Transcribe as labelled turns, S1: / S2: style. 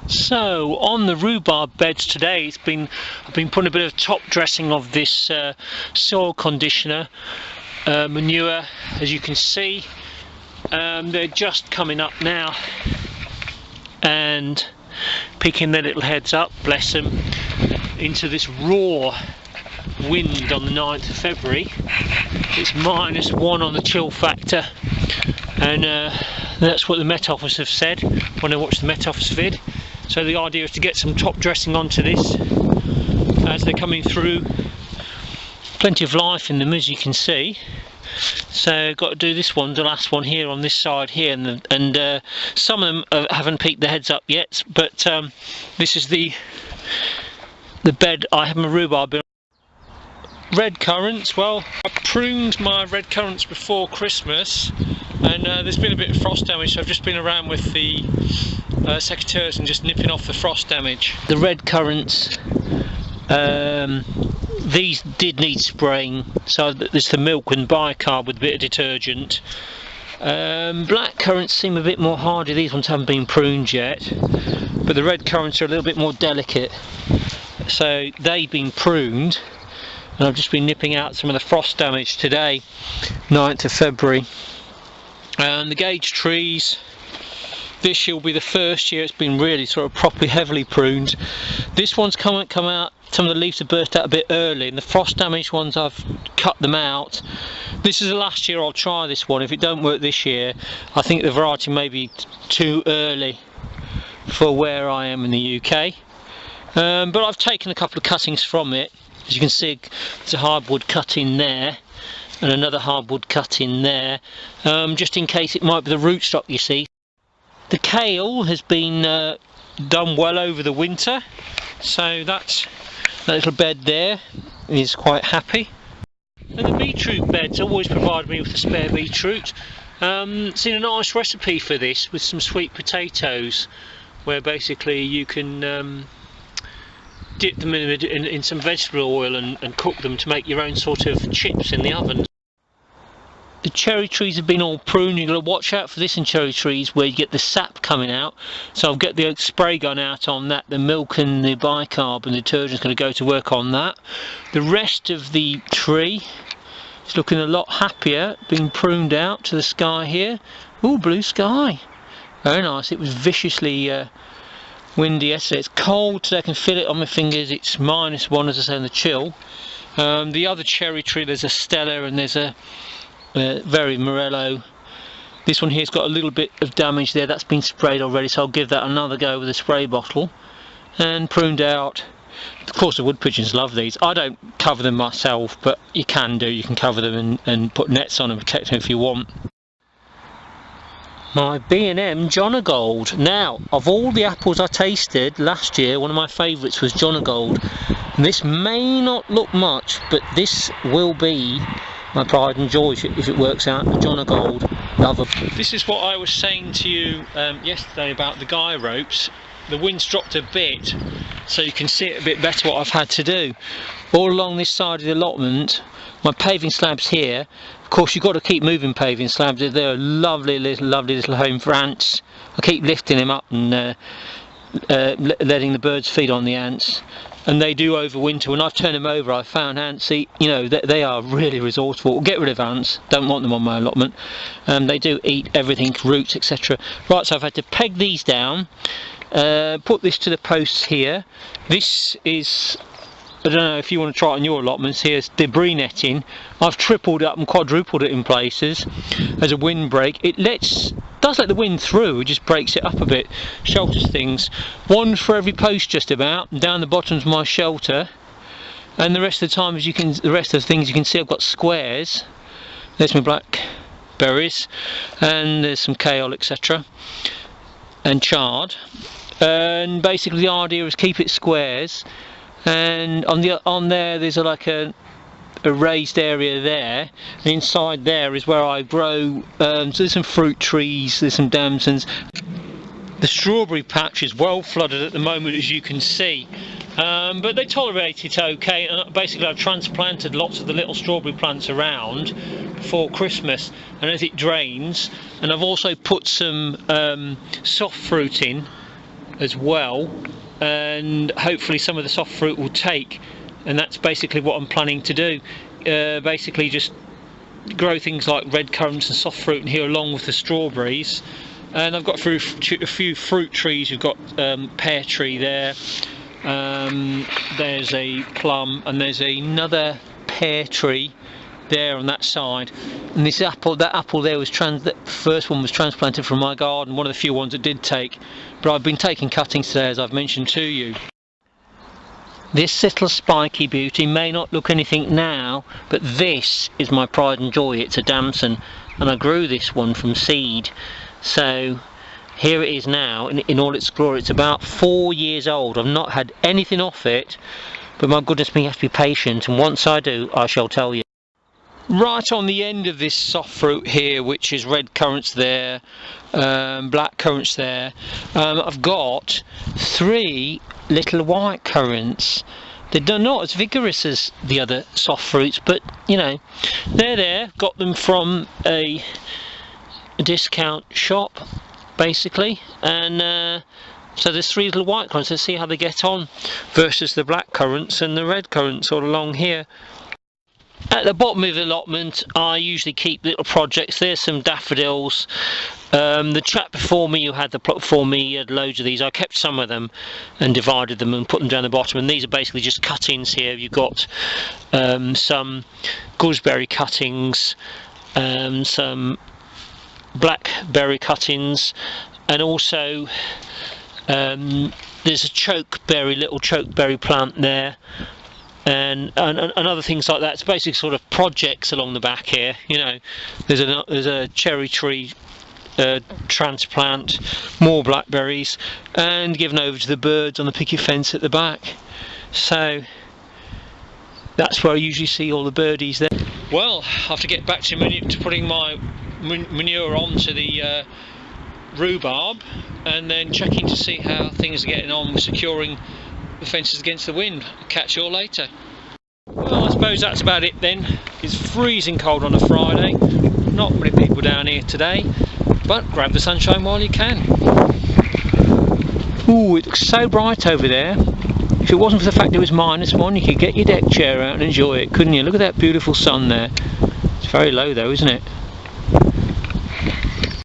S1: So on the rhubarb beds today, I've been putting a bit of top dressing of this soil conditioner manure. As you can see, they're just coming up now and picking their little heads up, bless them, into this raw wind on the 9th of February. It's -1 on the chill factor, and that's what the Met Office have said when I watched the Met Office vid. So the idea is to get some top dressing onto this as they're coming through. Plenty of life in them, as you can see. So got to do this one, the last one here on this side here, and some of them haven't peeked their heads up yet, but this is the bed I have my rhubarb in. Red currants, well, I pruned my red currants before Christmas, and there's been a bit of frost damage, so I've just been around with the secateurs and just nipping off the frost damage. The red currants, these did need spraying, so there's the milk and bicarb with a bit of detergent. Black currants seem a bit more hardy. These ones haven't been pruned yet, but the red currants are a little bit more delicate, so they've been pruned, and I've just been nipping out some of the frost damage today, 9th of February. And the gauge trees, this year will be the first year it's been really sort of properly heavily pruned. This one's come out, some of the leaves have burst out a bit early, and the frost damaged ones I've cut them out. This is the last year I'll try this one. If it don't work this year, I think the variety may be too early for where I am in the UK. But I've taken a couple of cuttings from it. As you can see, there's a hardwood cut in there and another hardwood cut in there, just in case it might be the rootstock, you see. The kale has been done well over the winter, so that little bed there is quite happy. And the beetroot beds always provide me with a spare beetroot. Seen a nice recipe for this with some sweet potatoes, where basically you can dip them in some vegetable oil and cook them to make your own sort of chips in the oven. The cherry trees have been all pruned. You've got to watch out for this in cherry trees, where you get the sap coming out. So I'll get the spray gun out on that. The milk and the bicarb and the detergent's going to go to work on that. The rest of the tree is looking a lot happier, being pruned out to the sky here. Ooh, blue sky. Very nice. It was viciously windy yesterday. It's cold today. I can feel it on my fingers. It's -1, as I say, in the chill. The other cherry tree, there's a Stella and there's a very Morello. This one here's got a little bit of damage there. That's been sprayed already, so I'll give that another go with a spray bottle. And pruned out. Of course the wood pigeons love these. I don't cover them myself, but you can do. You can cover them and put nets on and protect them if you want. My B&M Jonagold. Now, of all the apples I tasted last year, one of my favourites was Jonagold. This may not look much, but this will be my pride and joy if it works out. Jonagold, love them. This is what I was saying to you yesterday about the guy ropes. The wind's dropped a bit, so you can see it a bit better what I've had to do. All along this side of the allotment, my paving slabs here. Of course, you've got to keep moving paving slabs. They're a lovely little home for ants. I keep lifting them up and letting the birds feed on the ants. And they do overwinter. When I've turned them over, I've found ants eat, you know, they are really resourceful. Get rid of ants, don't want them on my allotment. They do eat everything, roots, etc. Right, so I've had to peg these down, put this to the posts here. This is, I don't know if you want to try it on your allotments, here's debris netting. I've tripled up and quadrupled it in places as a windbreak. It does let the wind through, it just breaks it up a bit, shelters things. One for every post just about, and down the bottom's my shelter. And the rest of the time, the rest of the things you can see, I've got squares. There's my blackberries, and there's some kale, etc. and chard. And basically the idea is keep it squares. And on there there's like a raised area there, and inside there is where I grow, so there's some fruit trees, there's some damsons. The strawberry patch is well flooded at the moment, as you can see, but they tolerate it okay. And basically I've transplanted lots of the little strawberry plants around before Christmas, and as it drains, and I've also put some soft fruit in, as well, and hopefully some of the soft fruit will take, and that's basically what I'm planning to do. Basically just grow things like red currants and soft fruit in here along with the strawberries. And I've got a few fruit trees. We've got pear tree there, there's a plum, and there's another pear tree there on that side. And this apple, that apple there was that first one was transplanted from my garden, one of the few ones that did take, but I've been taking cuttings today, as I've mentioned to you. This little spiky beauty may not look anything now, but this is my pride and joy. It's a damson, and I grew this one from seed. So here it is now in all its glory. It's about 4 years old. I've not had anything off it, but my goodness me, you have to be patient, and once I do, I shall tell you. Right on the end of this soft fruit here, which is red currants there, black currants there, I've got 3 little white currants. They're not as vigorous as the other soft fruits, but you know, they're there. Got them from a discount shop basically, and so there's 3 little white currants. Let's see how they get on versus the black currants and the red currants all along here. At the bottom of the allotment I usually keep little projects. There's some daffodils. The chap before me who had the plot before me, he had loads of these. I kept some of them and divided them and put them down the bottom, and these are basically just cuttings here. You've got some gooseberry cuttings, some blackberry cuttings, and also there's a little chokeberry plant there, and other things like that. It's basically sort of projects along the back here. You know, there's a cherry tree transplant, more blackberries, and given over to the birds on the picket fence at the back. So that's where I usually see all the birdies there. Well, I have to get back to putting my manure onto the rhubarb, and then checking to see how things are getting on with securing the fences against the wind. I'll catch you all later. Well, I suppose that's about it then. It's freezing cold on a Friday. Not many people down here today, but grab the sunshine while you can. Ooh, it looks so bright over there. If it wasn't for the fact it was -1, you could get your deck chair out and enjoy it, couldn't you? Look at that beautiful sun there. It's very low though, isn't it?